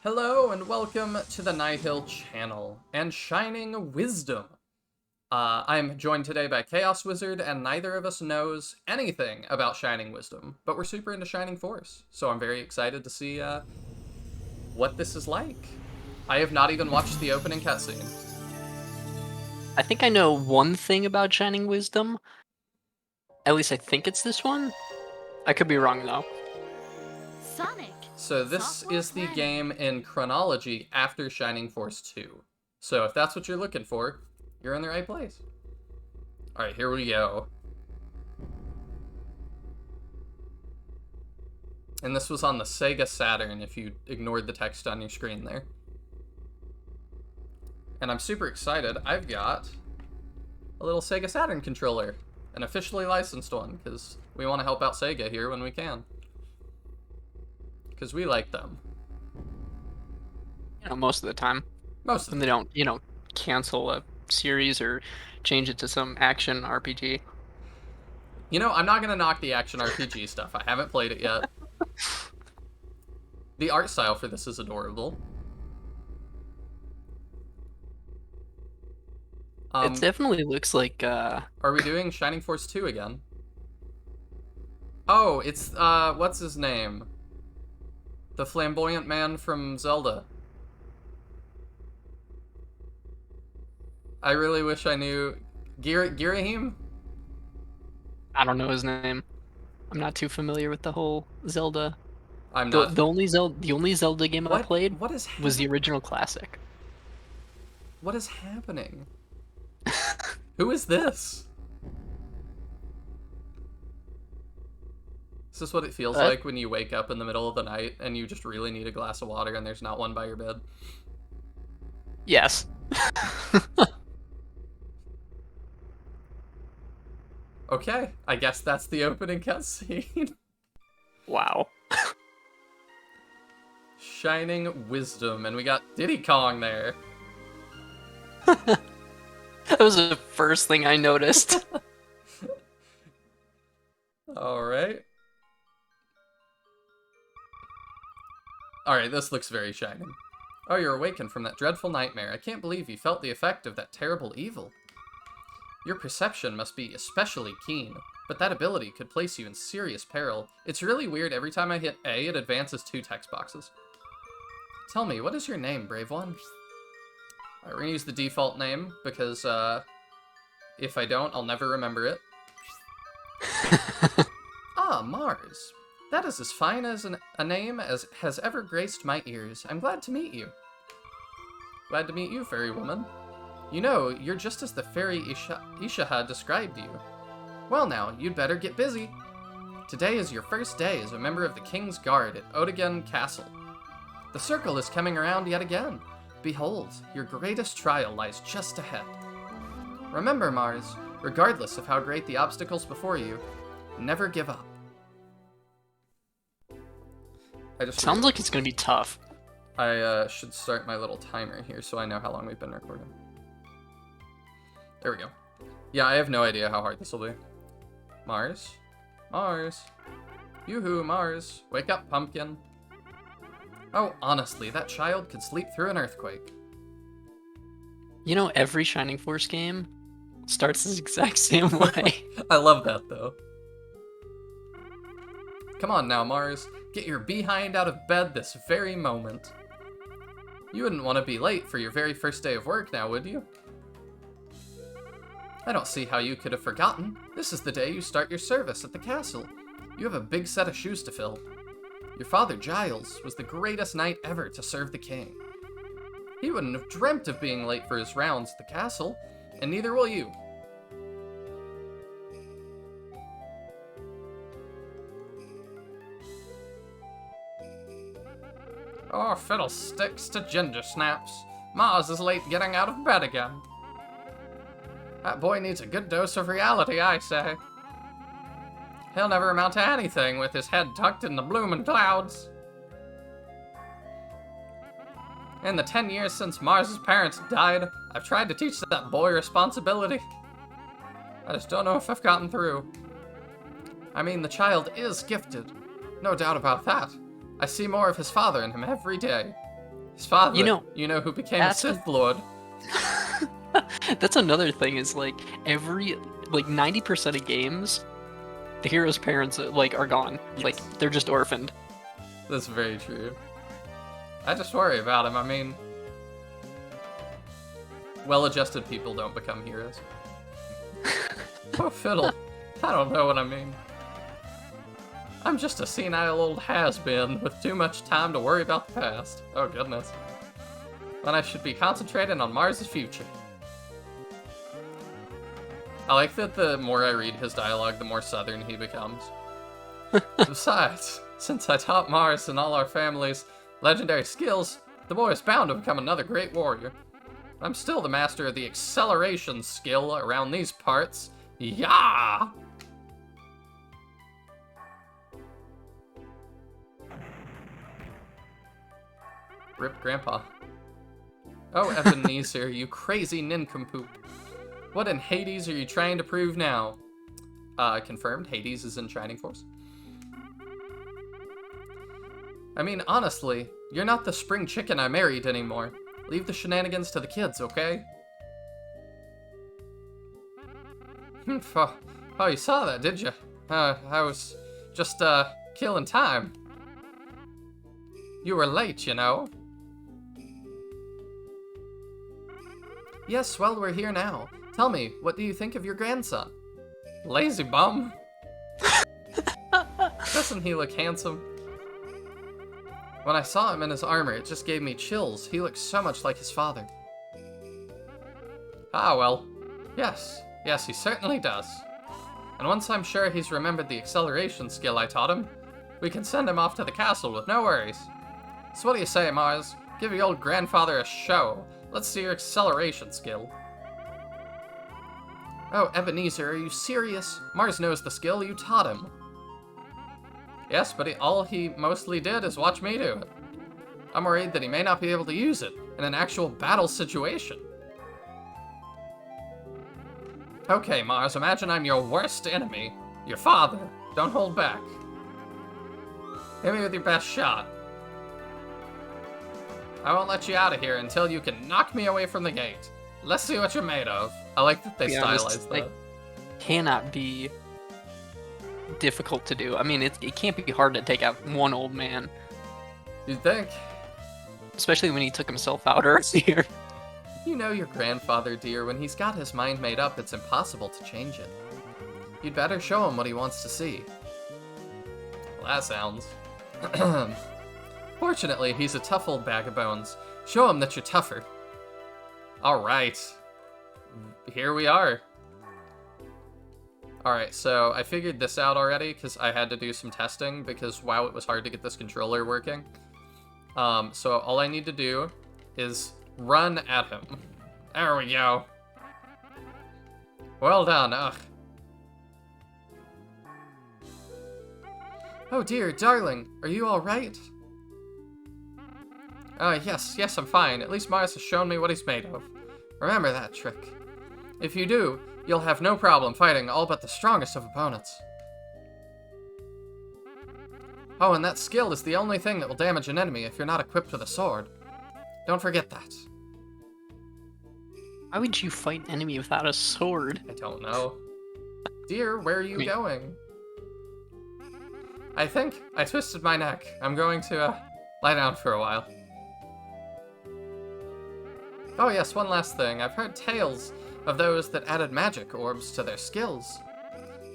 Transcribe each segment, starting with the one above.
Hello and welcome to the Nihil channel and Shining Wisdom. I'm joined today by Chaos Wizard, and neither of us knows anything about Shining Wisdom, but we're super into Shining Force, so I'm very excited to see what this is like. I have not even watched the opening cutscene. I think I know one thing about Shining Wisdom. At least I think it's this one. I could be wrong though. Sonic. So this Software is the planning. game in chronology after Shining Force 2. So if that's what you're looking for, you're in the right place. Alright, here we go. And this was on the Sega Saturn, if you ignored the text on your screen there. And I'm super excited. I've got a little Sega Saturn controller, an officially licensed one, because we want to help out Sega here when we can. Because we like them. Most of the time. Most of When them. they don't, cancel a series or change it to some action RPG. You know, I'm not going to knock the action RPG stuff. I haven't played it yet. The art style for this is adorable. It definitely looks like, Are we doing Shining Force 2 again? Oh, it's, what's his name? The flamboyant man from Zelda. I really wish I knew... Girahim? I don't know his name. I'm not too familiar with the whole Zelda. I'm The, not. the only Zelda game I played What is was the original classic. What is happening? Who is this? Is this what it feels like when you wake up in the middle of the night and you just really need a glass of water and there's not one by your bed? Yes. Okay, I guess that's the opening cutscene. Wow. Shining Wisdom, and we got Diddy Kong there. That was the first thing I noticed. Alright. Alright, this looks very shining. Oh, you're awakened from that dreadful nightmare. I can't believe you felt the effect of that terrible evil. Your perception must be especially keen, but that ability could place you in serious peril. It's really weird, every time I hit A, it advances 2 text boxes. Tell me, what is your name, brave one? Alright, we're gonna use the default name, because, if I don't, I'll never remember it. Ah, Mars. That is as fine as a name as has ever graced my ears. I'm glad to meet you. Glad to meet you, fairy woman. You know, you're just as the fairy Ishaha described you. Well now, you'd better get busy. Today is your first day as a member of the King's Guard at Odegan Castle. The circle is coming around yet again. Behold, your greatest trial lies just ahead. Remember, Mars, regardless of how great the obstacles before you, never give up. Sounds like it's gonna be tough. I should start my little timer here so I know how long we've been recording. There we go. Yeah, I have no idea how hard this will be. Mars? Mars? Yoo-hoo, Mars. Wake up, pumpkin. Oh, honestly, that child could sleep through an earthquake. You know, every Shining Force game starts the exact same way. I love that, though. Come on now, Mars. Get your behind out of bed this very moment. You wouldn't want to be late for your very first day of work now, would you? I don't see how you could have forgotten. This is the day you start your service at the castle. You have a big set of shoes to fill. Your father, Giles, was the greatest knight ever to serve the king. He wouldn't have dreamt of being late for his rounds at the castle, and neither will you. Oh, fiddlesticks to ginger snaps. Mars is late getting out of bed again. That boy needs a good dose of reality, I say. He'll never amount to anything with his head tucked in the bloomin' clouds. In the 10 years since Mars's parents died, I've tried to teach that boy responsibility. I just don't know if I've gotten through. I mean, the child is gifted. No doubt about that. I see more of his father in him every day. His father, You know, who became a that's Sith Lord. that's another thing is like 90% of games, the hero's parents are gone. Yes. Like they're just orphaned. That's very true. I just worry about him. I mean, well-adjusted people don't become heroes. Oh, fiddle. I don't know what I mean. I'm just a senile old has-been with too much time to worry about the past. Oh, goodness. When I should be concentrating on Mars' future. I like that the more I read his dialogue, the more southern he becomes. Besides, since I taught Mars and all our families legendary skills, the boy is bound to become another great warrior. I'm still the master of the acceleration skill around these parts. Yeah! Rip Grandpa. Oh, Ebenezer, you crazy nincompoop. What in Hades are you trying to prove now? Confirmed, Hades is in Shining Force. I mean, honestly, you're not the spring chicken I married anymore. Leave the shenanigans to the kids, okay? Oh, you saw that, did you? I was just, killing time. You were late, you know. Yes, well, we're here now. Tell me, what do you think of your grandson? Lazy bum. Doesn't he look handsome? When I saw him in his armor, it just gave me chills. He looks so much like his father. Ah, well. Yes, he certainly does. And once I'm sure he's remembered the acceleration skill I taught him, we can send him off to the castle with no worries. So what do you say, Mars? Give your old grandfather a show. Let's see your acceleration skill. Oh, Ebenezer, are you serious? Mars knows the skill, you taught him. Yes, but all he mostly did is watch me do it. I'm worried that he may not be able to use it in an actual battle situation. Okay, Mars, imagine I'm your worst enemy. Your father. Don't hold back. Hit me with your best shot. I won't let you out of here until you can knock me away from the gate. Let's see what you're made of. I like that they stylized that. Cannot be difficult to do. I mean, it can't be hard to take out one old man. You'd think. Especially when he took himself out earlier. You know your grandfather, dear. When he's got his mind made up, it's impossible to change it. You'd better show him what he wants to see. Well, that sounds... Fortunately, he's a tough old bag of bones. Show him that you're tougher. Alright. Here we are. Alright, so I figured this out already because I had to do some testing because, wow, it was hard to get this controller working. So all I need to do is run at him. There we go. Well done, ugh. Oh dear, darling, are you alright? Yes, I'm fine. At least Mars has shown me what he's made of. Remember that trick. If you do, you'll have no problem fighting all but the strongest of opponents. Oh, and that skill is the only thing that will damage an enemy if you're not equipped with a sword. Don't forget that. Why would you fight an enemy without a sword? I don't know. Dear, where are you going? I think I twisted my neck. I'm going to, lie down for a while. Oh yes, one last thing. I've heard tales of those that added magic orbs to their skills.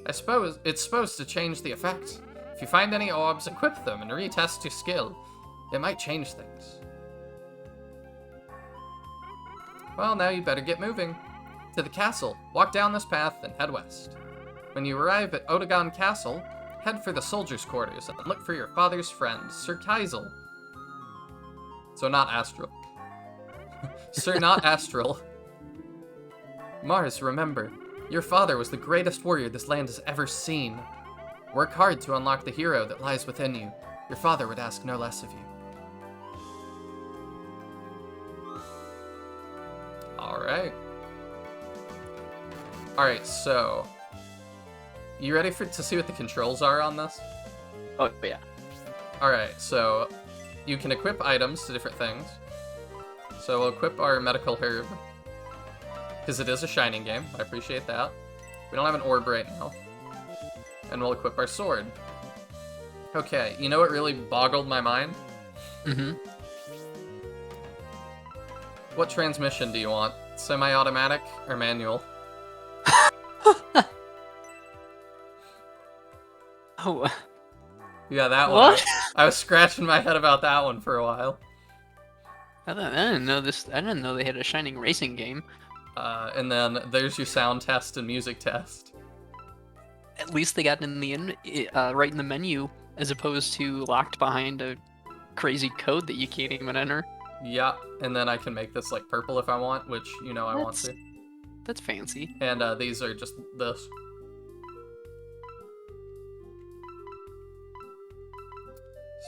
I suppose it's supposed to change the effect. If you find any orbs, equip them and retest your skill. It might change things. Well, now you better get moving. To the castle, walk down this path and head west. When you arrive at Otagon Castle, head for the soldiers' quarters and look for your father's friend, Sir Kaisel. So not Astral. Sir, not Astral. Mars, remember, your father was the greatest warrior this land has ever seen. Work hard to unlock the hero that lies within you. Your father would ask no less of you. Alright, so... You ready to see what the controls are on this? Oh, yeah. Alright, so... you can equip items to different things. So we'll equip our medical herb. Because it is a shining game. I appreciate that. We don't have an orb right now. And we'll equip our sword. Okay, you know what really boggled my mind? Mm-hmm. What transmission do you want? Semi-automatic or manual? Oh, Yeah, that one. what? I was scratching my head about that one for a while. I didn't know this. I didn't know they had a shining racing game. And then there's your sound test and music test. At least they got in the right in the menu, as opposed to locked behind a crazy code that you can't even enter. Yeah, and then I can make this like purple if I want, which you know I want to. That's fancy. And these are just this.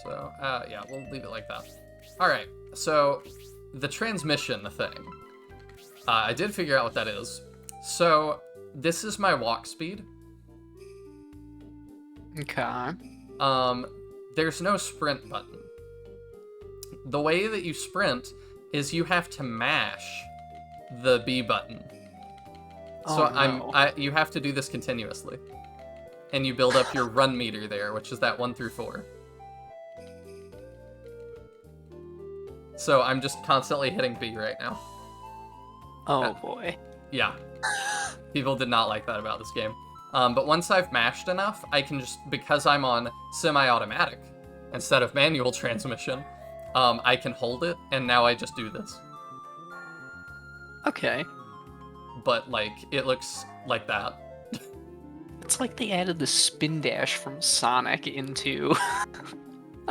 So, yeah, we'll leave it like that. Alright, so the transmission thing. I did figure out what that is. So, this is my walk speed. Okay. There's no sprint button. The way that you sprint is you have to mash the B button. So no. you have to do this continuously. And you build up your run meter there, which is that 1 through 4. So I'm just constantly hitting B right now. Oh boy. Yeah. People did not like that about this game. But once I've mashed enough, I can just, because I'm on semi-automatic instead of manual transmission, I can hold it, and now I just do this. Okay. But, like, it looks like that. It's like they added the spin dash from Sonic into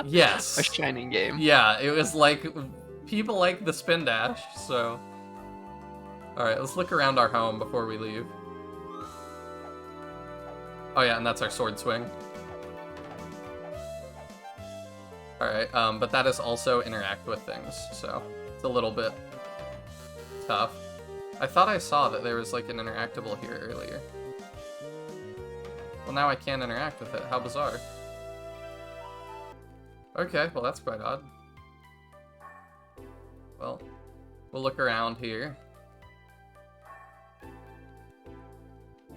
Yes. a shining game. Yeah, it was like, people like the spin dash, so... Alright, let's look around our home before we leave. Oh yeah, and that's our sword swing. Alright, but that is also interact with things, so it's a little bit tough. I thought I saw that there was like an interactable here earlier. Well, now I can't interact with it. How bizarre. Okay, well that's quite odd. Well, we'll look around here.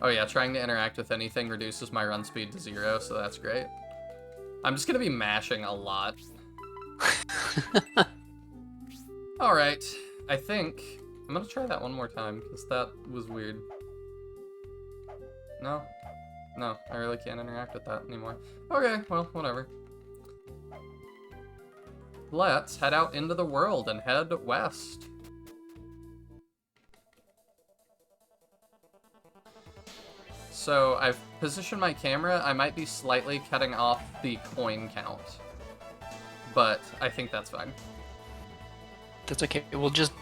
Oh yeah, trying to interact with anything reduces my run speed to 0, so that's great. I'm just gonna be mashing a lot. Alright, I think... I'm gonna try that one more time, because that was weird. No? No, I really can't interact with that anymore. Okay, well, whatever. Let's head out into the world and head west. So I've positioned my camera. I might be slightly cutting off the coin count, but I think that's fine. That's okay. We'll just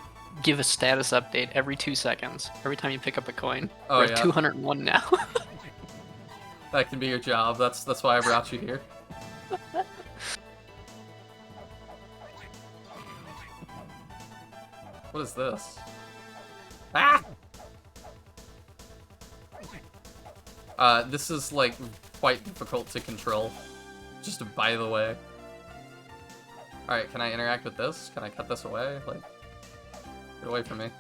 give a status update every 2 seconds. Every time you pick up a coin. Oh, We're at yeah. 201 now. That can be your job. That's why I brought you here. What is this? Ah! This is, like, quite difficult to control. Just by the way. Alright, can I interact with this? Can I cut this away? Like, get away from me.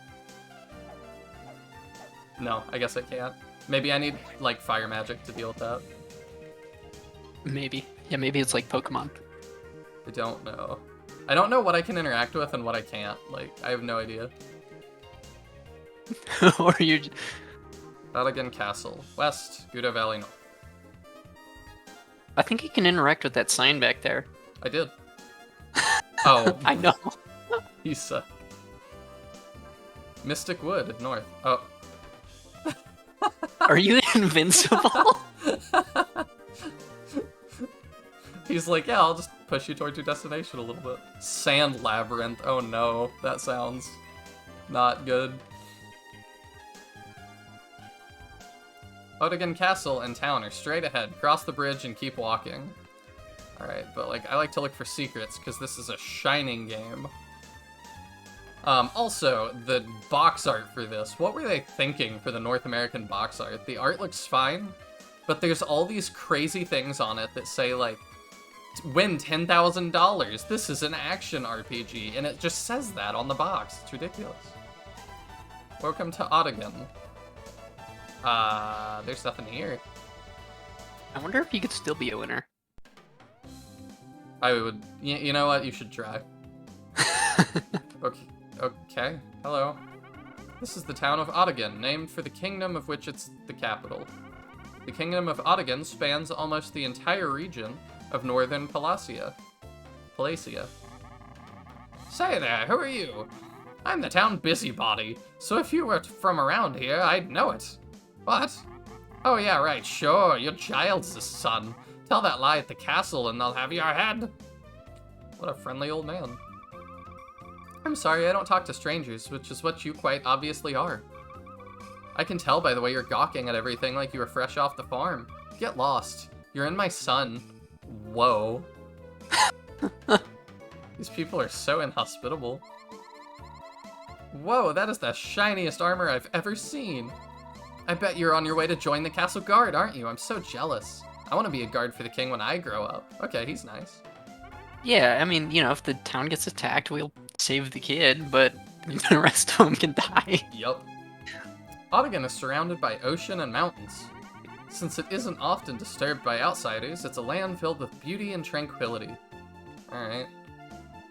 No, I guess I can't. Maybe I need, like, fire magic to deal with that. Maybe. Yeah, maybe it's like Pokemon. I don't know. I don't know what I can interact with and what I can't. Like, I have no idea. Or you... Valigan Castle. West, Gouda Valley North. I think you can interact with that sign back there. I did. Oh. I know. You suck. Mystic Wood, north. Oh. Are you invincible? He's like, yeah, I'll just push you towards your destination a little bit. Sand Labyrinth. Oh no, that sounds not good. Odegan Castle and town are straight ahead. Cross the bridge and keep walking. Alright, but like, I like to look for secrets because this is a shining game. Also, the box art for this. What were they thinking for the North American box art? The art looks fine, but there's all these crazy things on it that say, like, win $10,000. This is an action RPG, and it just says that on the box. It's ridiculous. Welcome to Ottigan. There's nothing here. I wonder if you could still be a winner. I would. You know what? You should try. Okay. Okay. Hello. This is the town of Ottigan, named for the kingdom of which it's the capital. The kingdom of Ottigan spans almost the entire region of northern Palacia. Say there, who are you? I'm the town busybody, so if you were from around here, I'd know it. What? Oh yeah, right, sure, you're Giles' son. Tell that lie at the castle and they'll have your head. What a friendly old man. I'm sorry, I don't talk to strangers, which is what you quite obviously are. I can tell by the way you're gawking at everything like you were fresh off the farm. Get lost. You're in my sun. Whoa. These people are so inhospitable. Whoa, that is the shiniest armor I've ever seen. I bet you're on your way to join the castle guard, aren't you? I'm so jealous. I want to be a guard for the king when I grow up. Okay, he's nice. Yeah, I mean, you know, if the town gets attacked, we'll save the kid, but the rest of them can die. Yup. Ottigan is surrounded by ocean and mountains. Since it isn't often disturbed by outsiders, it's a land filled with beauty and tranquility. Alright.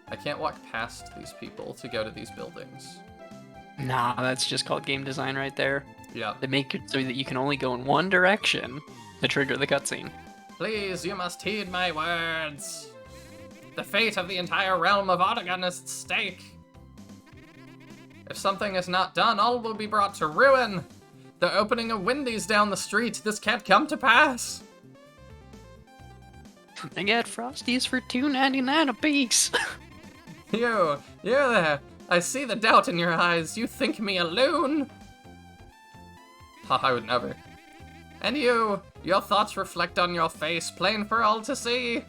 I can't walk past these people to go to these buildings. Nah, that's just called game design right there. Yeah. They make it so that you can only go in one direction to trigger the cutscene. Please, you must heed my words. The fate of the entire realm of Ottigan is at stake. If something is not done, all will be brought to ruin. They're opening a Wendy's down the street. This can't come to pass. They get Frosties for $2.99 a piece. You there. I see the doubt in your eyes. You think me a loon? Ha, I would never. And you, your thoughts reflect on your face, plain for all to see.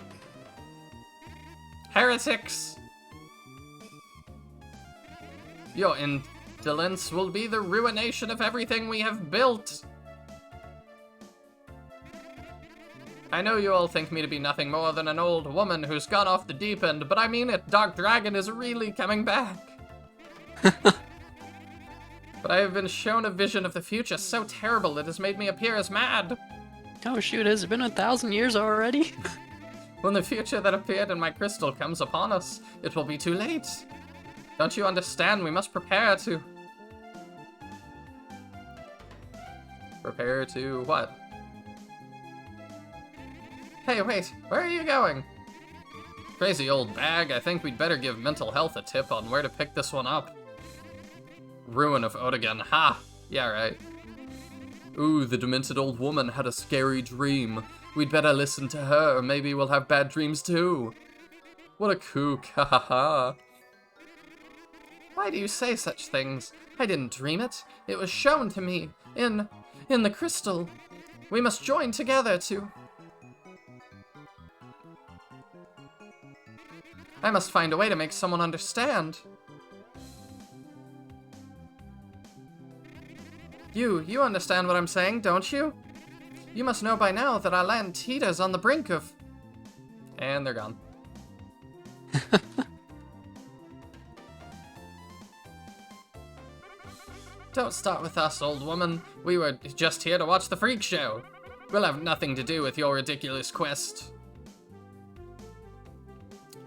Heretics! Your indolence will be the ruination of everything we have built. I know you all think me to be nothing more than an old woman who's gone off the deep end, but I mean it, Dark Dragon is really coming back. But I have been shown a vision of the future so terrible it has made me appear as mad. Oh shoot, has it been 1,000 years already? When the future that appeared in my crystal comes upon us, it will be too late. Don't you understand? We must prepare to... Prepare to what? Hey, wait, where are you going? Crazy old bag, I think we'd better give mental health a tip on where to pick this one up. Ruin of Ottigan, ha! Yeah, right. Ooh, the demented old woman had a scary dream. We'd better listen to her, or maybe we'll have bad dreams too. What a kook, ha ha ha. Why do you say such things? I didn't dream it. It was shown to me in the crystal. We must join together to... I must find a way to make someone understand. You understand what I'm saying, don't you? You must know by now that our land teeters on the brink of... And they're gone. Don't start with us, old woman. We were just here to watch the freak show. We'll have nothing to do with your ridiculous quest.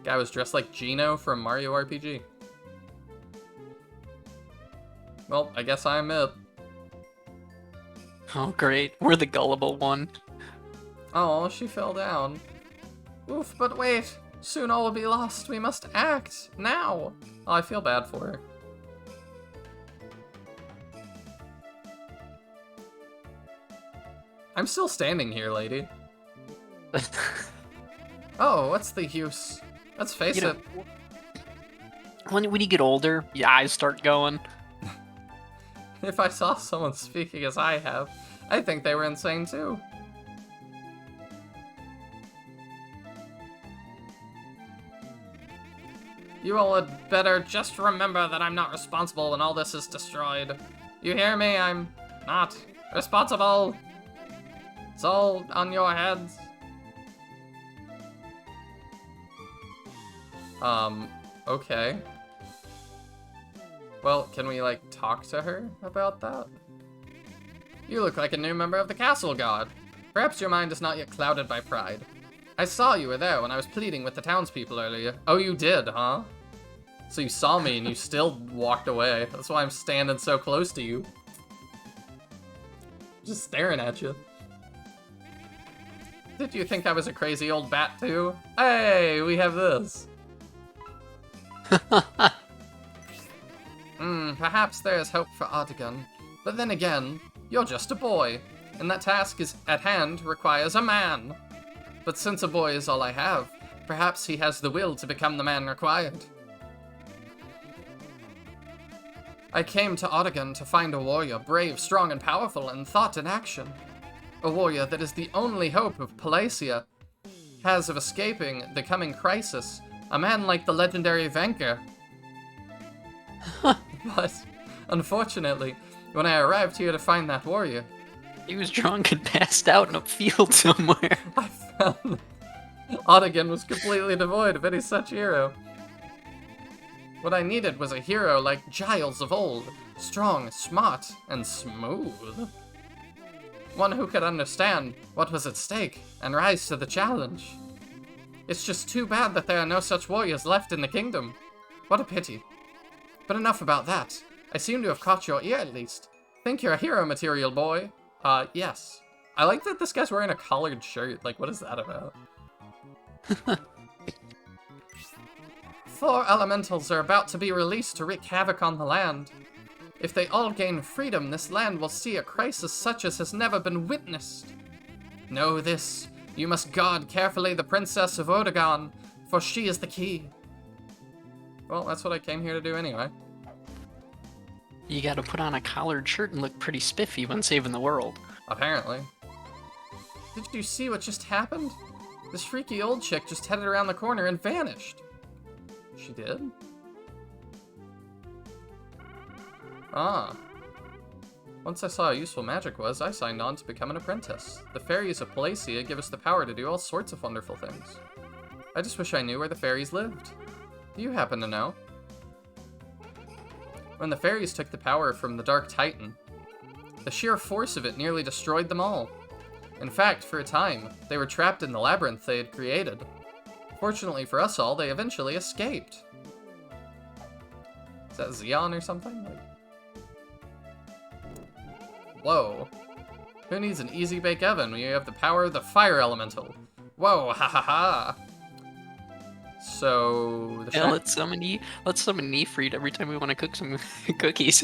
Guy was dressed like Gino from Mario RPG. Well, I guess I'm it. Oh great, we're the gullible one. Oh, she fell down. Oof, but wait. Soon all will be lost. We must act. Now. Oh, I feel bad for her. I'm still standing here, lady. Oh, what's the use? Let's face You know, it. when you get older, your eyes start going. If I saw someone speaking as I have, I think they were insane too. You all had better just remember that I'm not responsible when all this is destroyed. You hear me? I'm not responsible. It's all on your heads. Okay. Well, can we, like, talk to her about that? You look like a new member of the Castle Guard. Perhaps your mind is not yet clouded by pride. I saw you were there when I was pleading with the townspeople earlier. Oh, you did, huh? So you saw me and you still walked away. That's why I'm standing so close to you. Just staring at you. Did you think I was a crazy old bat too? Hey, we have this. Perhaps there is hope for Artigan. But then again, you're just a boy, and that task is at hand requires a man. But since a boy is all I have, perhaps he has the will to become the man required. I came to Artigan to find a warrior brave, strong, and powerful in thought and action. A warrior that is the only hope of Palacia has of escaping the coming crisis. A man like the legendary Venker. But, unfortunately, when I arrived here to find that warrior, He was drunk and passed out in a field somewhere. I found Artigan was completely devoid of any such hero. What I needed was a hero like Giles of old, strong, smart, and smooth. One who could understand what was at stake and rise to the challenge. It's just too bad that there are no such warriors left in the kingdom. What a pity. But enough about that. I seem to have caught your ear at least. Think you're a hero material, boy? Yes. I like that this guy's wearing a collared shirt. Like, what is that about? 4 elementals are about to be released to wreak havoc on the land. If they all gain freedom, this land will see a crisis such as has never been witnessed. Know this, you must guard carefully the Princess of Odegon, for she is the key. Well, that's what I came here to do anyway. You gotta put on a collared shirt and look pretty spiffy when saving the world. Apparently. Did you see what just happened? This freaky old chick just headed around the corner and vanished. She did? Ah. Once I saw how useful magic was, I signed on to become an apprentice. The fairies of Palacia give us the power to do all sorts of wonderful things. I just wish I knew where the fairies lived. Do you happen to know? When the fairies took the power from the Dark Titan, the sheer force of it nearly destroyed them all. In fact, for a time, they were trapped in the labyrinth they had created. Fortunately for us all, they eventually escaped. Is that Xeon or something? Whoa. Who needs an easy bake oven when you have the power of the fire elemental? Whoa, ha ha ha. So Yeah, let's summon Nefreed every time we want to cook some cookies.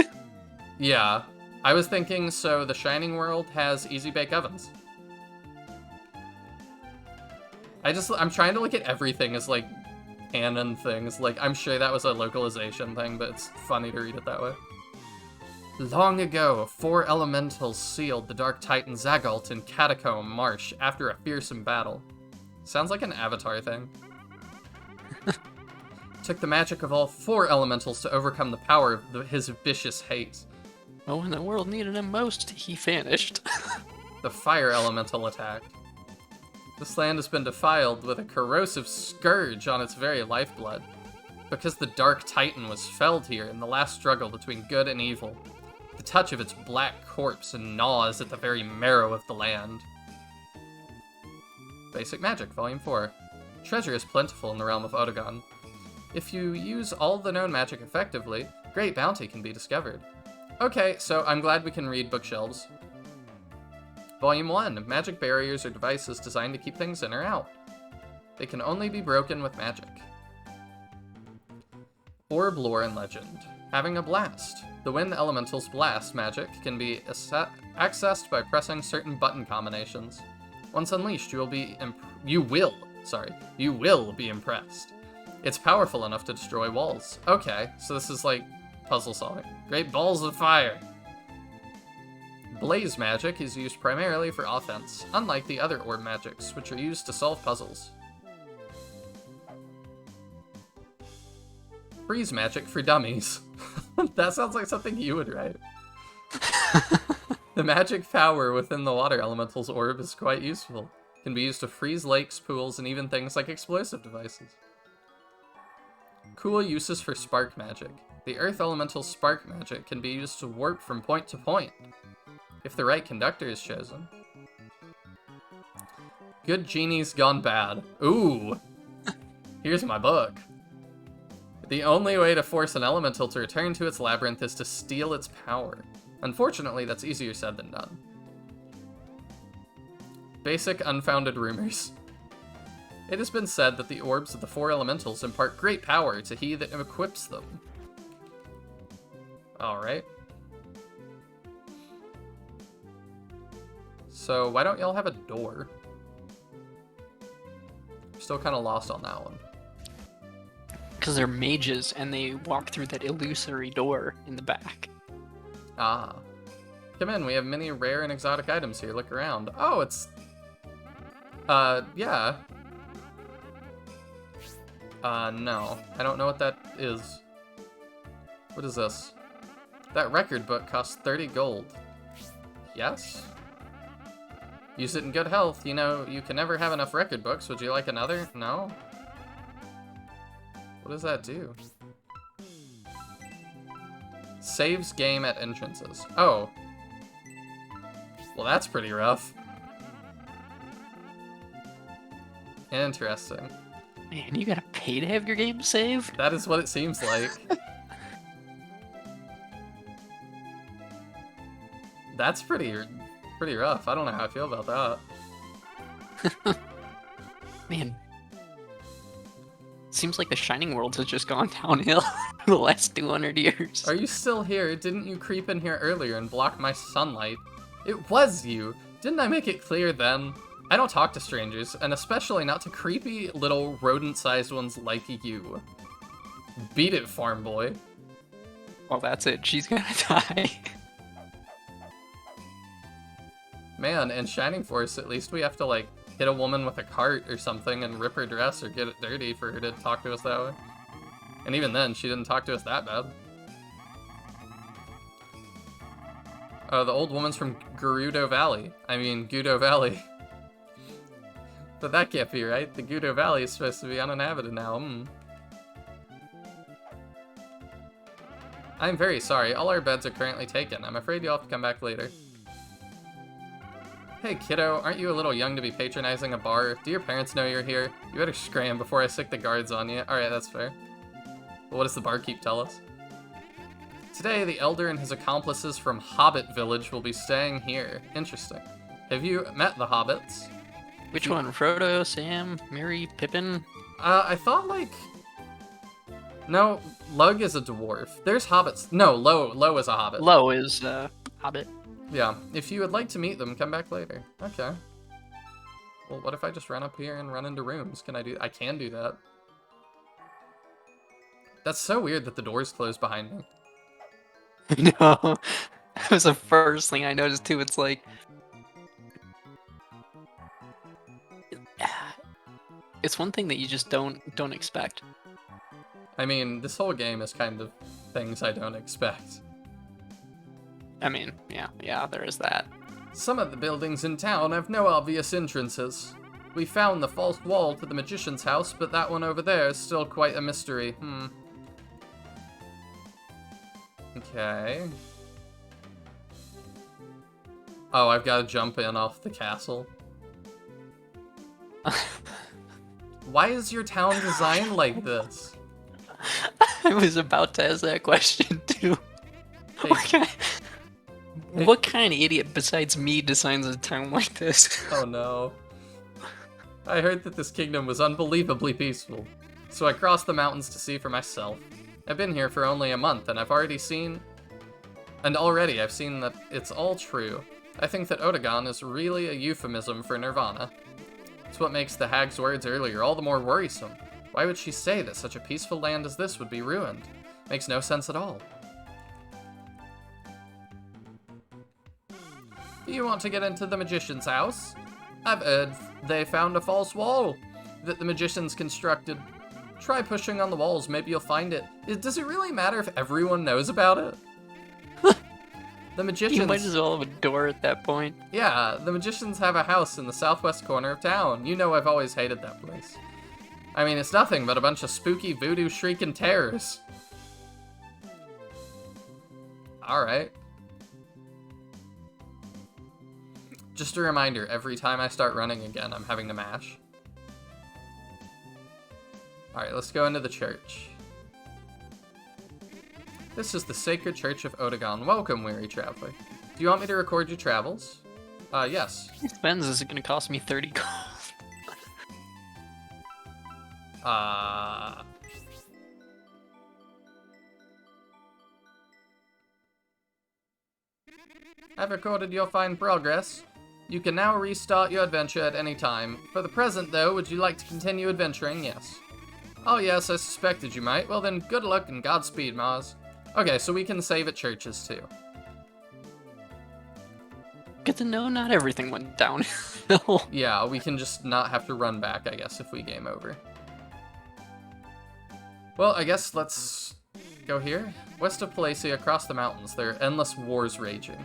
Yeah. I was thinking, so the Shining World has easy bake ovens. I'm trying to look at everything as, like, canon things. Like, I'm sure that was a localization thing, but it's funny to read it that way. Long ago, 4 elementals sealed the Dark Titan Zagalt in Catacomb Marsh after a fearsome battle. Sounds like an Avatar thing. Took the magic of all 4 elementals to overcome the power of his vicious hate. But when the world needed him most, he vanished. The fire elemental attacked. This land has been defiled with a corrosive scourge on its very lifeblood, because the Dark Titan was felled here in the last struggle between good and evil. The touch of its black corpse gnaws at the very marrow of the land. Basic Magic, Volume 4. Treasure is plentiful in the realm of Odegon. If you use all the known magic effectively, great bounty can be discovered. Okay, so I'm glad we can read bookshelves. Volume 1. Magic barriers are devices designed to keep things in or out. They can only be broken with magic. Orb Lore and Legend. Having a blast. The Wind Elemental's blast magic can be accessed by pressing certain button combinations. Once unleashed, you will be impressed. It's powerful enough to destroy walls. Okay, so this is like puzzle solving. Great balls of fire! Blaze magic is used primarily for offense, unlike the other orb magics, which are used to solve puzzles. Freeze magic for dummies. That sounds like something you would write. The magic power within the water elemental's orb is quite useful. It can be used to freeze lakes, pools, and even things like explosive devices. Cool uses for spark magic. The earth elemental spark magic can be used to warp from point to point, if the right conductor is chosen. Good genies gone bad. Ooh! Here's my book. The only way to force an elemental to return to its labyrinth is to steal its power. Unfortunately, that's easier said than done. Basic unfounded rumors. It has been said that the orbs of the 4 elementals impart great power to he that equips them. Alright. So, why don't y'all have a door? Still kind of lost on that one. Because they're mages and they walk through that illusory door in the back. Ah. Come in, we have many rare and exotic items here. Look around. Oh, it's... yeah. No. I don't know what that is. What is this? That record book costs 30 gold. Yes? Use it in good health. You know, you can never have enough record books. Would you like another? No? What does that do? Saves game at entrances. Oh. Well, that's pretty rough. Interesting. Man, you gotta pay to have your game saved? That is what it seems like. That's pretty rough. I don't know how I feel about that. Man. Seems like the Shining World has just gone downhill for the last 200 years. Are you still here? Didn't you creep in here earlier and block my sunlight? It was you! Didn't I make it clear then? I don't talk to strangers, and especially not to creepy little rodent-sized ones like you. Beat it, farm boy. Well, that's it. She's gonna die. Man, in Shining Force, at least we have to, like, hit a woman with a cart or something and rip her dress or get it dirty for her to talk to us that way. And even then, she didn't talk to us that bad. Oh, the old woman's from Gerudo Valley. I mean, Gudo Valley. But that can't be right. The Gudo Valley is supposed to be uninhabited now. I'm very sorry. All our beds are currently taken. I'm afraid you'll have to come back later. Hey kiddo, aren't you a little young to be patronizing a bar? Do your parents know you're here? You better scram before I stick the guards on you. Alright, that's fair. But what does the barkeep tell us? Today, the Elder and his accomplices from Hobbit Village will be staying here. Interesting. Have you met the Hobbits? Which one? Frodo, Sam, Merry, Pippin? I thought, like... No, Lug is a dwarf. There's hobbits. No, Lo is a hobbit. Lo is, Hobbit. Yeah, if you would like to meet them, come back later. Okay. Well, what if I just run up here and run into rooms? Can I do... I can do that. That's so weird that the door's closed behind me. No. That was the first thing I noticed, too. It's like... It's one thing that you just don't expect. I mean, this whole game is kind of things I don't expect. I mean, yeah, there is that. Some of the buildings in town have no obvious entrances. We found the false wall to the magician's house, but that one over there is still quite a mystery. Okay. Oh, I've got to jump in off the castle. Why is your town designed like this? I was about to ask that question, too. Hey. What kind of idiot besides me designs a town like this? Oh no. I heard that this kingdom was unbelievably peaceful, so I crossed the mountains to see for myself. I've been here for only a month, and already I've seen that it's all true. I think that Otagon is really a euphemism for Nirvana. It's what makes the hag's words earlier all the more worrisome. Why would she say that such a peaceful land as this would be ruined? Makes no sense at all. You want to get into the magician's house? I've heard they found a false wall that the magicians constructed. Try pushing on the walls, maybe you'll find it. Does it really matter if everyone knows about it? The magicians... You might as well have a door at that point. Yeah, the magicians have a house in the southwest corner of town. You know I've always hated that place. I mean, it's nothing but a bunch of spooky voodoo shrieking terrors. Alright. Just a reminder, every time I start running again, I'm having to mash. Alright, let's go into the church. This is the Sacred Church of Odegon. Welcome, weary traveler. Do you want me to record your travels? Yes. It depends. Is it going to cost me 30 gold? I've recorded your fine progress. You can now restart your adventure at any time. For the present, though, would you like to continue adventuring? Yes. Oh yes, I suspected you might. Well then, good luck and Godspeed, Mars. Okay, so we can save at churches, too. Good to know not everything went downhill. Yeah, we can just not have to run back, I guess, if we game over. Well, I guess let's go here. West of Palacia, across the mountains, there are endless wars raging.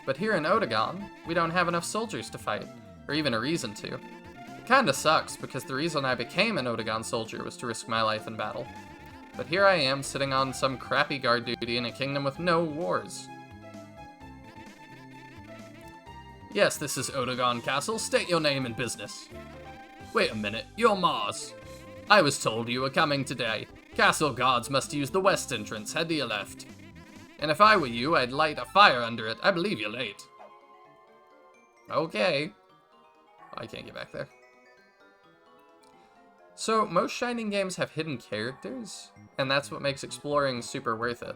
But here in Odegon, we don't have enough soldiers to fight, or even a reason to. It kinda sucks, because the reason I became an Odegon soldier was to risk my life in battle. But here I am, sitting on some crappy guard duty in a kingdom with no wars. Yes, this is Odegon Castle. State your name and business. Wait a minute, you're Mars. I was told you were coming today. Castle guards must use the west entrance, head to your left. And if I were you, I'd light a fire under it. I believe you're late. Okay. I can't get back there. So, most Shining games have hidden characters, and that's what makes exploring super worth it.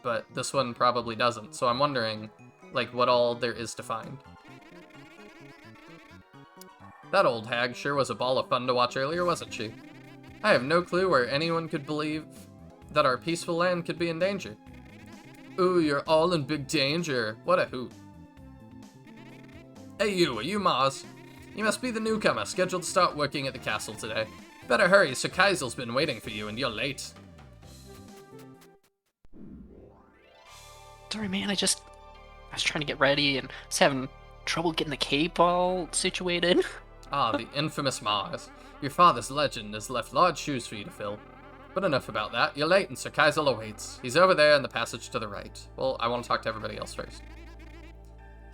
But this one probably doesn't, so I'm wondering, like, what all there is to find. That old hag sure was a ball of fun to watch earlier, wasn't she? I have no clue where anyone could believe that our peaceful land could be in danger. Ooh, you're all in big danger. What a hoot. Hey you, are you Mars? You must be the newcomer, scheduled to start working at the castle today. Better hurry, Sir Kaisel's been waiting for you and you're late. Sorry, man, I was trying to get ready and was having trouble getting the cape all situated. Ah, the infamous Mars. Your father's legend has left large shoes for you to fill. But enough about that. You're late and Sir Kaisel awaits. He's over there in the passage to the right. Well, I want to talk to everybody else first.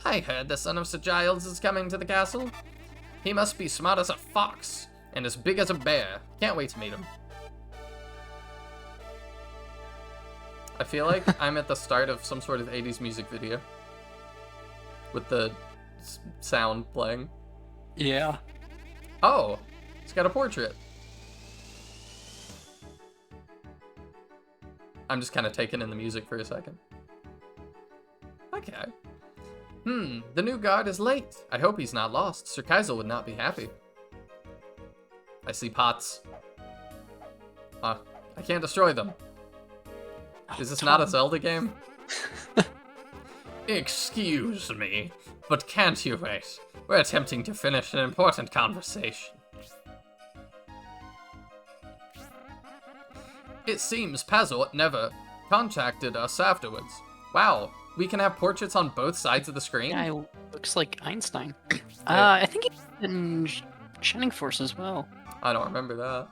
I heard the son of Sir Giles is coming to the castle. He must be smart as a fox and as big as a bear. Can't wait to meet him. I feel like I'm at the start of some sort of 80s music video. With the sound playing. Yeah. Oh, it's got a portrait. I'm just kind of taking in the music for a second. Okay. The new guard is late. I hope he's not lost. Sir Kaisel would not be happy. I see pots. I can't destroy them. Is this not a Zelda game? Excuse me, but can't you wait? We're attempting to finish an important conversation. It seems Pazort never contacted us afterwards. Wow, we can have portraits on both sides of the screen? Yeah, it looks like Einstein. I think he's in Shining Force as well. I don't remember that.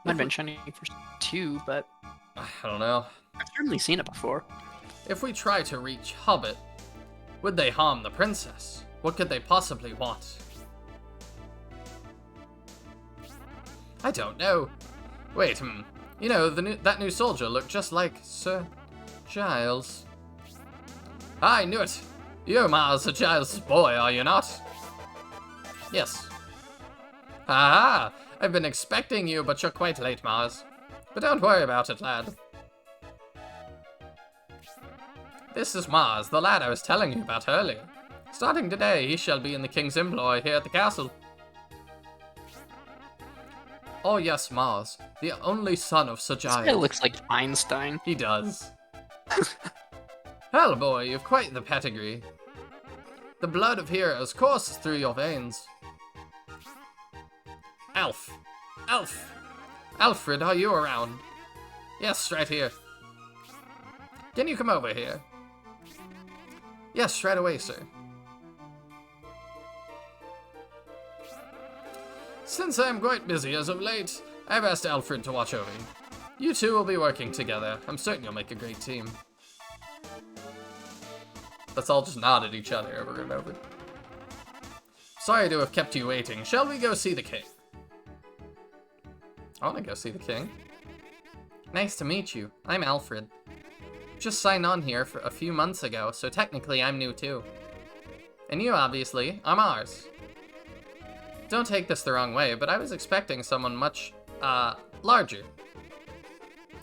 Might have been Shining Force 2, but I don't know. I've certainly seen it before. If we try to reach Hobbit, would they harm the princess? What could they possibly want? I don't know. Wait, you know, that new soldier looked just like Sir Giles. I knew it. You're Miles Sir Giles' boy, are you not? Yes. Aha! I've been expecting you, but you're quite late, Mars. But don't worry about it, lad. This is Mars, the lad I was telling you about earlier. Starting today, he shall be in the king's employ here at the castle. Oh yes, Mars, the only son of Sir Giles. This guy looks like Einstein. He does. Hell, boy, you've quite the pedigree. The blood of heroes courses through your veins. Alf! Alf! Alfred, are you around? Yes, right here. Can you come over here? Yes, right away, sir. Since I am quite busy as of late, I have asked Alfred to watch over you. You two will be working together. I'm certain you'll make a great team. Let's all just nod at each other over and over. Sorry to have kept you waiting. Shall we go see the king? I want to go see the king. Nice to meet you. I'm Alfred. Just signed on here for a few months ago, so technically I'm new too. And you, obviously, are Mars. Don't take this the wrong way, but I was expecting someone much, larger.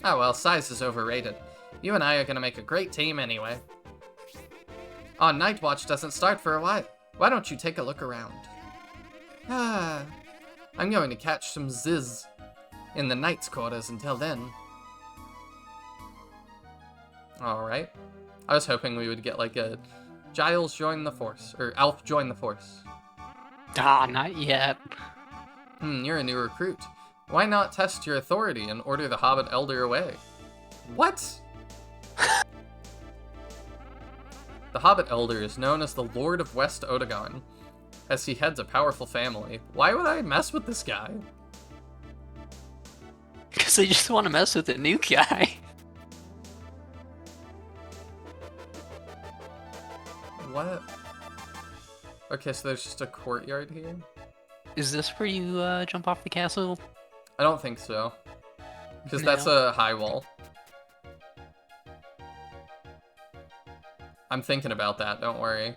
Oh well, size is overrated. You and I are gonna make a great team anyway. Oh, Night Watch doesn't start for a while. Why don't you take a look around? I'm going to catch some ziz in the Knight's quarters until then. Alright. I was hoping we would get like a Giles join the force, or Alf join the force. Ah, not yet. You're a new recruit. Why not test your authority and order the Hobbit Elder away? What? The Hobbit Elder is known as the Lord of West Otagon, as he heads a powerful family. Why would I mess with this guy? Because they just want to mess with a new guy. What? Okay, so there's just a courtyard here? Is this where you jump off the castle? I don't think so. Because No. that's a high wall. I'm thinking about that, don't worry.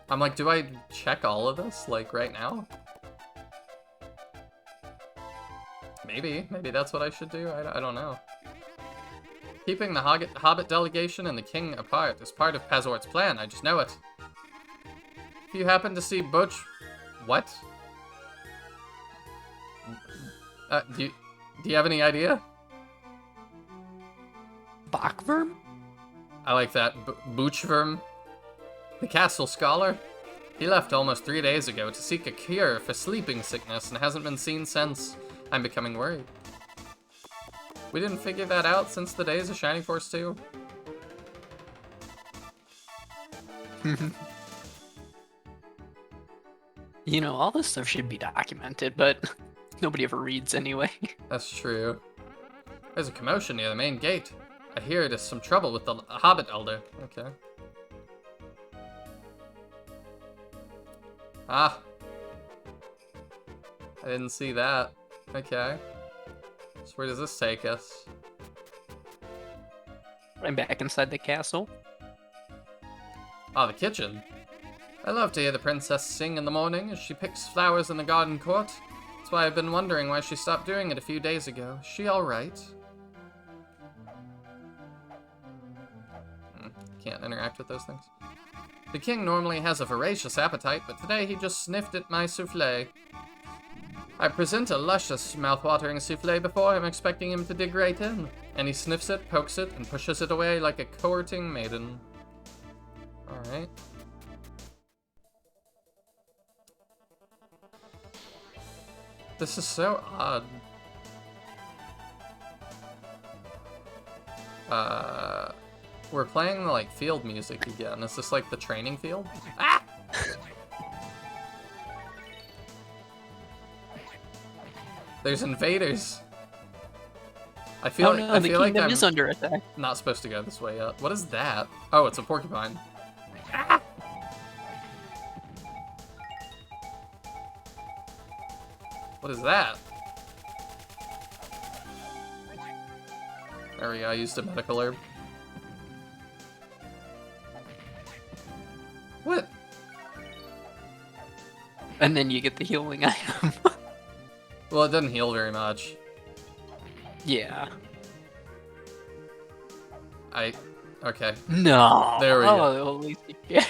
I'm like, do I check all of this, like, right now? Maybe that's what I should do, I don't know. Keeping the Hobbit delegation and the king apart is part of Pazort's plan, I just know it. If you happen to see Butch... What? Do you have any idea? Bachverm? I like that. Boochverm. The castle scholar. He left almost 3 days ago to seek a cure for sleeping sickness and hasn't been seen since. I'm becoming worried. We didn't figure that out since the days of Shining Force 2. You know, all this stuff should be documented, but nobody ever reads anyway. That's true. There's a commotion near the main gate. I hear there's some trouble with the Hobbit Elder. Okay. Ah. I didn't see that. Okay. So where does this take us? I'm back inside the castle. Ah, the kitchen. I love to hear the princess sing in the morning as she picks flowers in the garden court. That's why I've been wondering why she stopped doing it a few days ago. Is she alright? Can't interact with those things. The king normally has a voracious appetite, but today he just sniffed at my souffle. I present a luscious, mouth-watering souffle before him, expecting him to dig right in. And he sniffs it, pokes it, and pushes it away like a courting maiden. Alright. This is so odd. We're playing the, like, field music again. Is this, like, the training field? Ah! There's invaders. I feel Oh no, the kingdom is under attack. not supposed to go this way yet. What is that? Oh, it's a porcupine. Ah! What is that? There we go, I used a medical herb. What? And then you get the healing item. Well, it doesn't heal very much. Yeah. Okay. No. There we go. Oh, at least you get.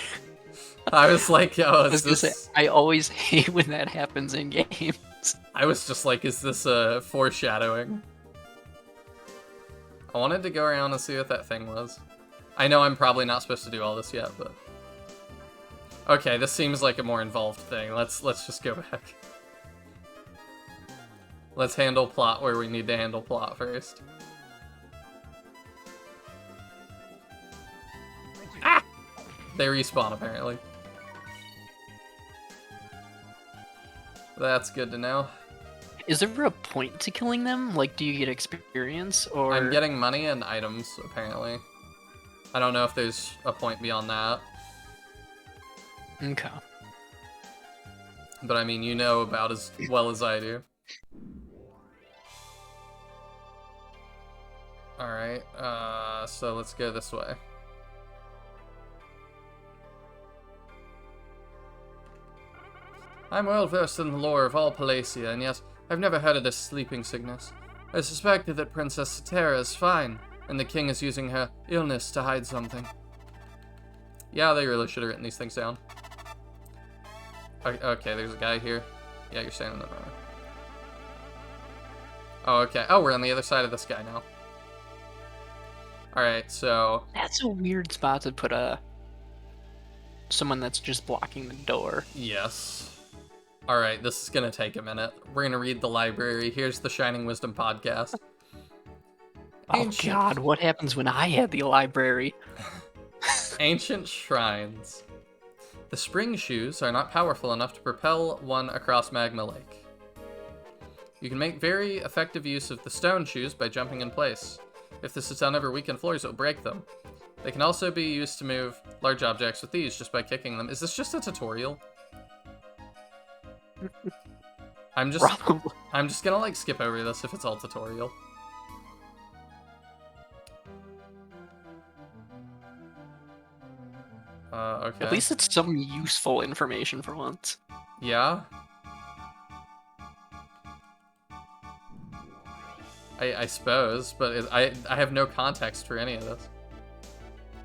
I was like, oh, I is was gonna say, this... I always hate when that happens in games. I was just like, is this foreshadowing? I wanted to go around and see what that thing was. I know I'm probably not supposed to do all this yet, but... Okay, this seems like a more involved thing. Let's just go back. Let's handle plot where we need to handle plot first. Ah! They respawn, apparently. That's good to know. Is there a point to killing them? Like, do you get experience, or... I'm getting money and items, apparently. I don't know if there's a point beyond that. Okay. But I mean, you know about as well as I do. Alright, so let's go this way. I'm well versed in the lore of all Palacia, and yet I've never heard of this sleeping sickness. I suspected that Princess Cetera is fine, and the king is using her illness to hide something. Yeah, they really should have written these things down. Okay, there's a guy here. Yeah, you're saying that. Oh, okay. Oh, we're on the other side of this guy now. Alright, so... That's a weird spot to put someone that's just blocking the door. Yes. Alright, this is gonna take a minute. We're gonna read the library. Here's the Shining Wisdom podcast. Oh god, what happens when I have the library? Ancient shrines. The spring shoes are not powerful enough to propel one across Magma Lake. You can make very effective use of the stone shoes by jumping in place. If this is done over weakened floors, it will break them. They can also be used to move large objects with these just by kicking them. Is this just a tutorial? I'm just gonna like skip over this if it's all tutorial. Okay. At least it's some useful information for once. Yeah. I suppose, but I have no context for any of this.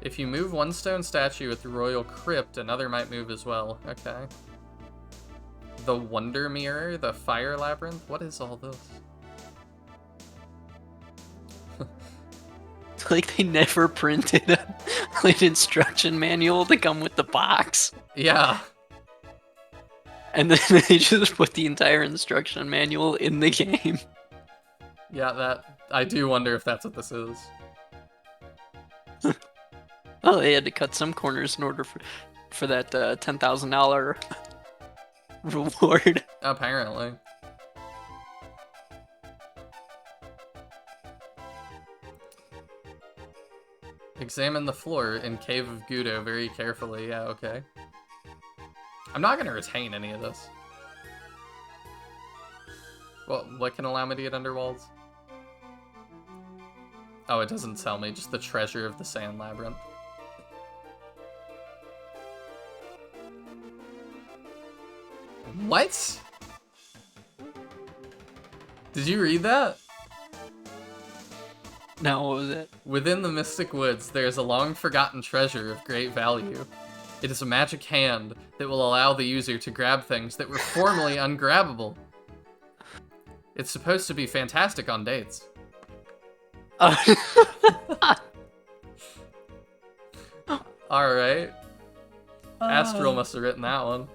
If you move one stone statue at the Royal Crypt, another might move as well. Okay. The Wonder Mirror, the Fire Labyrinth, what is all this? Like they never printed an instruction manual to come with the box. Yeah. And then they just put the entire instruction manual in the game. Yeah, I do wonder if that's what this is. Oh, they had to cut some corners in order for that $10,000 reward. Apparently. Examine the floor in Cave of Gudo very carefully. Yeah, okay. I'm not gonna retain any of this. Well, what can allow me to get under walls? Oh, it doesn't tell me, just the treasure of the Sand Labyrinth. What? Did you read that? No, what was it? Within the Mystic Woods, there is a long-forgotten treasure of great value. It is a magic hand that will allow the user to grab things that were formerly ungrabbable. It's supposed to be fantastic on dates. Alright. Astral must have written that one.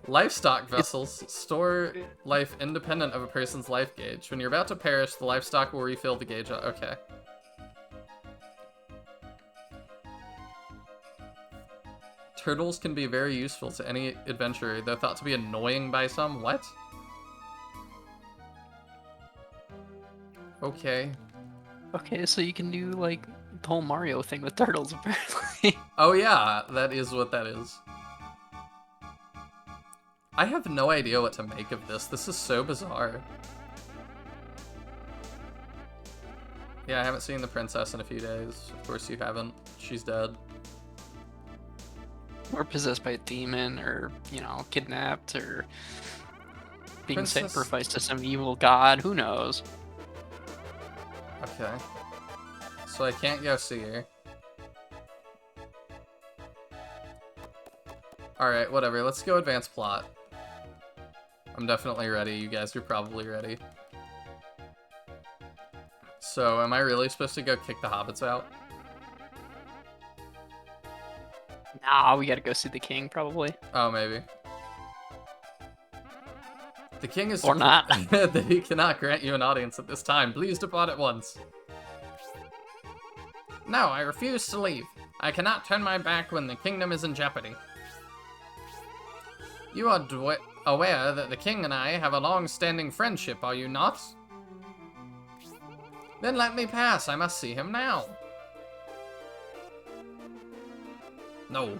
Livestock vessels store life independent of a person's life gauge. When you're about to perish, the livestock will refill the gauge. Okay. Turtles can be very useful to any adventurer. They're thought to be annoying by some. What? Okay. Okay, so you can do, like, the whole Mario thing with turtles, apparently. Oh yeah, that is what that is. I have no idea what to make of this. This is so bizarre. Yeah, I haven't seen the princess in a few days. Of course you haven't. She's dead. Or possessed by a demon, or, you know, kidnapped, or being sacrificed to some evil god. Who knows? Okay. So I can't go see her. Alright, whatever. Let's go advance plot. I'm definitely ready. You guys are probably ready. So, am I really supposed to go kick the hobbits out? Nah, we gotta go see the king, probably. Oh, maybe. The king is... Or not. That he cannot grant you an audience at this time. Please depart at once. No, I refuse to leave. I cannot turn my back when the kingdom is in jeopardy. You are aware that the king and I have a long-standing friendship, are you not? Then let me pass. I must see him now. No.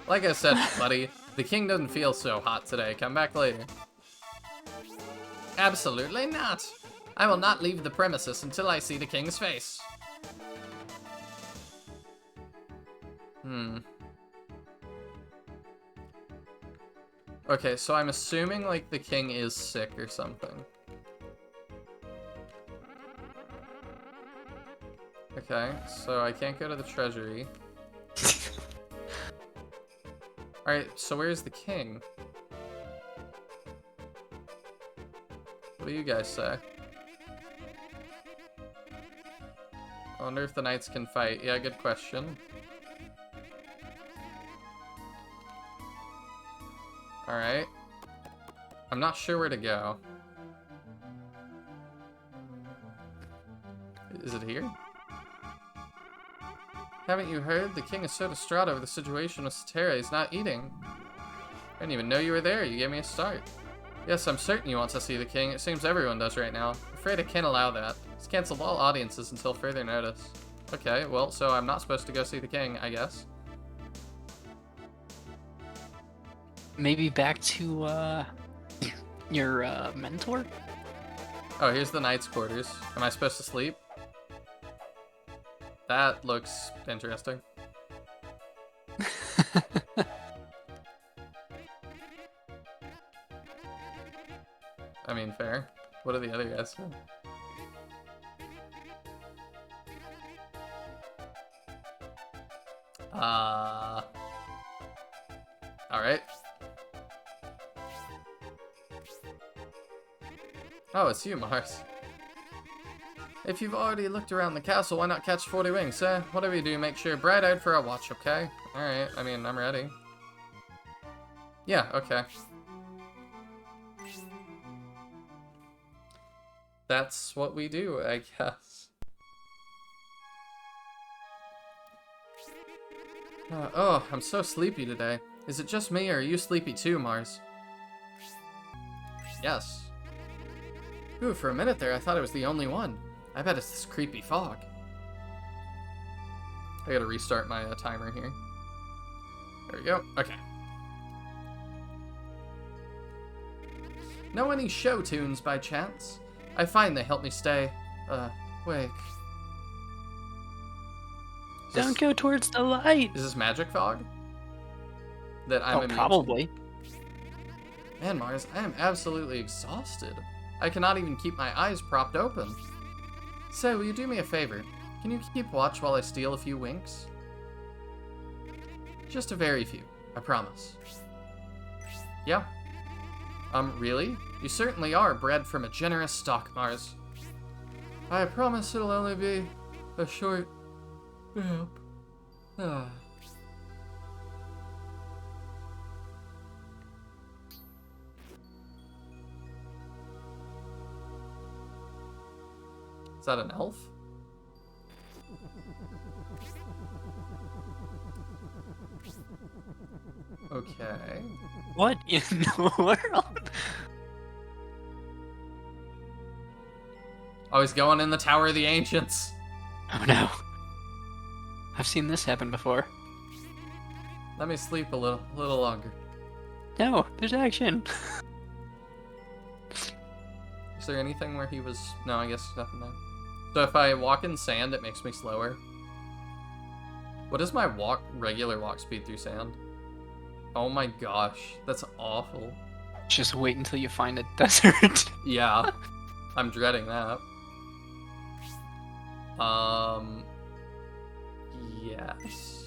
Like I said, buddy, the king doesn't feel so hot today. Come back later. Absolutely not. I will not leave the premises until I see the king's face. Okay, so I'm assuming, like, the king is sick or something. Okay, so I can't go to the treasury. Alright, so where's the king? What do you guys say? I wonder if the knights can fight. Yeah, good question. Alright. I'm not sure where to go. Is it here? Haven't you heard? The king is so distraught over the situation with Cetera, he's not eating. I didn't even know you were there. You gave me a start. Yes, I'm certain you want to see the king. It seems everyone does right now. I'm afraid I can't allow that. He's canceled all audiences until further notice. Okay, well, so I'm not supposed to go see the king, I guess. Maybe back to, your, mentor? Oh, here's the knight's quarters. Am I supposed to sleep? That looks interesting. I mean, fair. What do the other guys do? Alright. Oh, it's you, Mars. If you've already looked around the castle, why not catch 40 wings, eh? Whatever you do, make sure you're bright-eyed for our watch, okay? Alright, I mean, I'm ready. Yeah, okay. That's what we do, I guess. Oh, I'm so sleepy today. Is it just me, or are you sleepy too, Mars? Yes. Ooh, for a minute there, I thought I was the only one. I bet it's this creepy fog. I gotta restart my timer here. There we go. Okay. Know any show tunes by chance? I find they help me stay, awake. Don't go towards the light! Is this magic fog? That I'm immune to? Probably. Man, Mars, I am absolutely exhausted. I cannot even keep my eyes propped open. Say, will you do me a favor? Can you keep watch while I steal a few winks? Just a very few, I promise. Yeah? Really? You certainly are bred from a generous stock, Mars. I promise it'll only be a short nap. Ah. Is that an elf? Okay. What in the world? Oh, he's going in the Tower of the Ancients. Oh no. I've seen this happen before. Let me sleep a little longer. No, there's action. Is there anything where he was... No, I guess there's nothing there. So if I walk in sand, it makes me slower. What is my regular walk speed through sand? Oh my gosh, that's awful. Just wait until you find a desert. Yeah, I'm dreading that. Yes.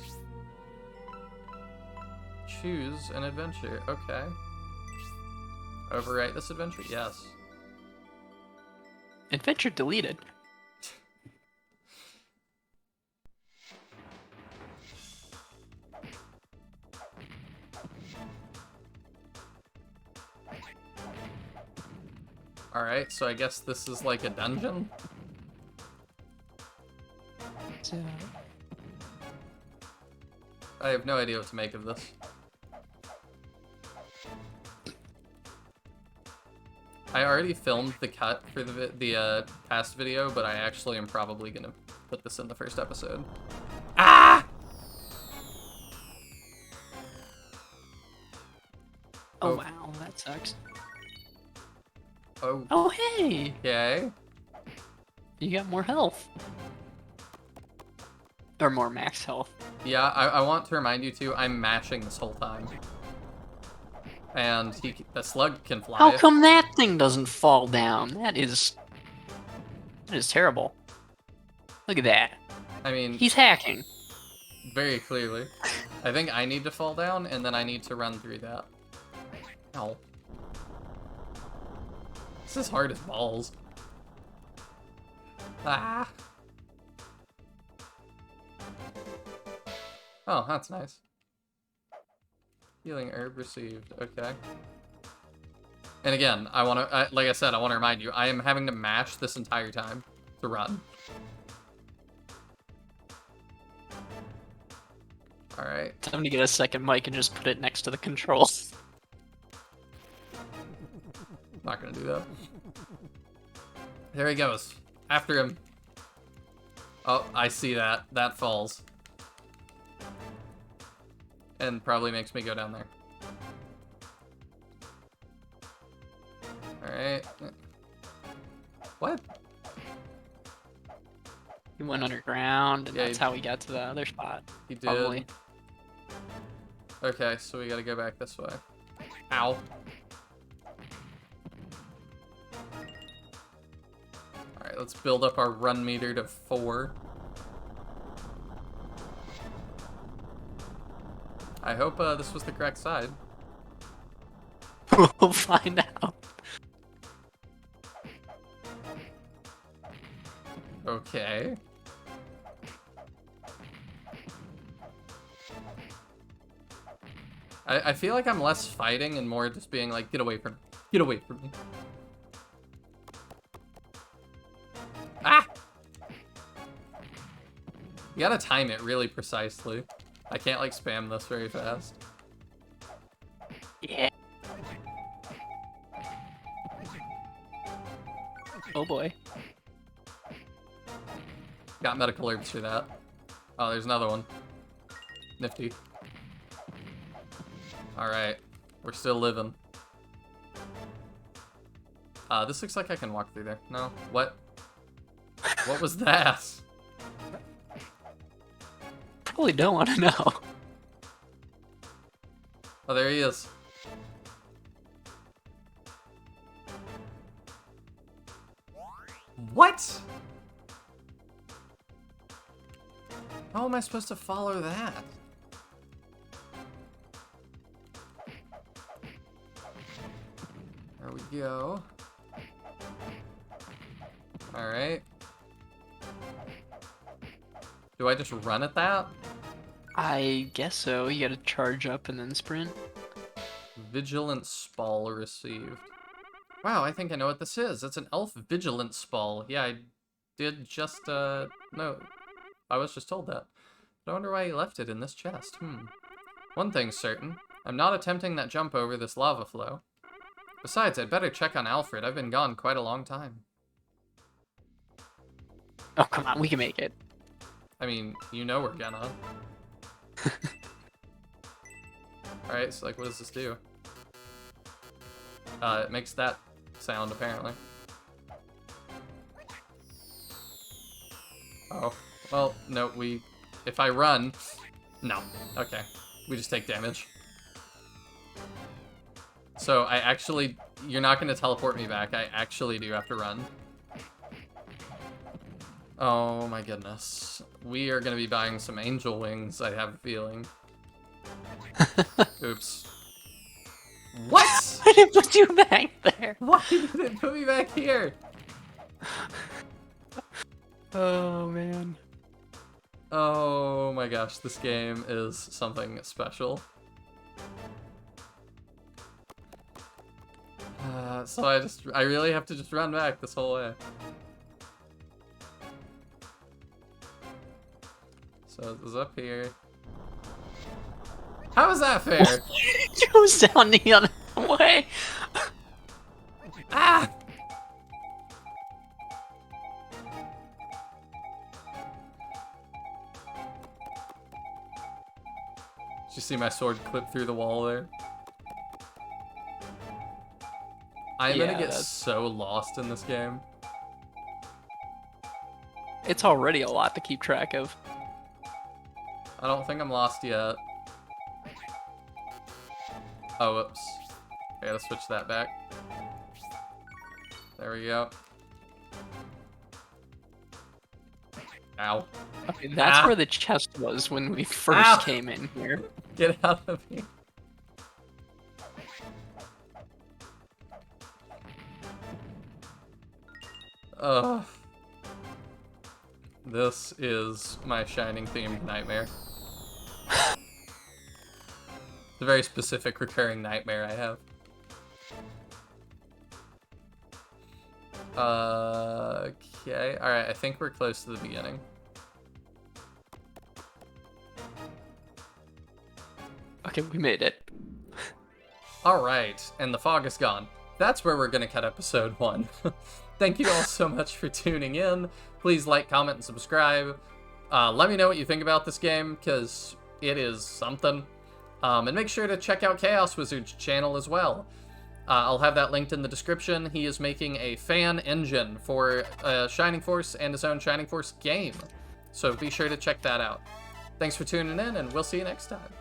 Choose an adventure, okay. Overwrite this adventure, yes. Adventure deleted. Alright, so I guess this is like a dungeon? So, I have no idea what to make of this. I already filmed the cut for the past video, but I actually am probably gonna put this in the first episode. Ah! Oh, Oh. wow, that sucks. Oh, Oh, hey! okay. You got more health. Or more max health. Yeah, I want to remind you too, I'm mashing this whole time. And the slug can fly. How come that thing doesn't fall down? That is terrible. Look at that. I mean, He's hacking. very clearly. I think I need to fall down, and then I need to run through that. Ow. This is hard as balls. Ah. Oh, that's nice. Healing herb received. Okay. And again, like I said, I want to remind you, I am having to mash this entire time to run. Alright. Time to get a second mic and just put it next to the controls. Not gonna do that. There he goes. After him. Oh, I see that. That falls. And probably makes me go down there. Alright. What? He went underground, and Yeah, that's how we got to the other spot. He did. Probably. Okay, so we gotta go back this way. Ow. Alright, let's build up our run meter to 4. I hope this was the correct side. We'll find out. Okay. I feel like I'm less fighting and more just being like, get away from me. Get away from me. Ah! You gotta time it really precisely. I can't like spam this very fast. Yeah. Oh boy. Got medical herbs for that. Oh, there's another one. Nifty. Alright. We're still living. This looks like I can walk through there. No? What? What was that? Probably don't want to know. Oh, there he is. What? How am I supposed to follow that? There we go. Alright. Do I just run at that? I guess so. You gotta charge up and then sprint. Vigilant Spall received. Wow, I think I know what this is. It's an elf Vigilant Spall. Yeah, I did just, no. I was just told that. But I wonder why he left it in this chest. One thing's certain. I'm not attempting that jump over this lava flow. Besides, I'd better check on Alfred. I've been gone quite a long time. Oh, come on. We can make it. I mean, you know we're gonna. Alright, so like, what does this do? It makes that sound, apparently. Oh. Well, no, if I run... No. Okay. We just take damage. So, I actually... You're not going to teleport me back. I actually do have to run. Oh my goodness. We are going to be buying some angel wings, I have a feeling. Oops. What? I didn't put you back there. Why did it put me back here? Oh, man. Oh my gosh, this game is something special. So I really have to just run back this whole way. So it was up here. How is that fair? It goes down the other way. Ah! you see my sword clip through the wall there? I'm gonna get so lost in this game. It's already a lot to keep track of. I don't think I'm lost yet. Oh, whoops. Okay, let's switch that back. There we go. Ow. Okay, that's where the chest was when we first Ow. came in here. Get out of here. Ugh. This is my Shining themed nightmare. It's a very specific recurring nightmare I have. Okay, alright, I think we're close to the beginning. Okay, we made it. Alright, and the fog is gone. That's where we're gonna cut episode 1. Thank you all so much for tuning in. Please like, comment, and subscribe. Let me know what you think about this game, because it is something. And make sure to check out Chaos Wizard's channel as well. I'll have that linked in the description. He is making a fan engine for Shining Force and his own Shining Force game. So be sure to check that out. Thanks for tuning in, and we'll see you next time.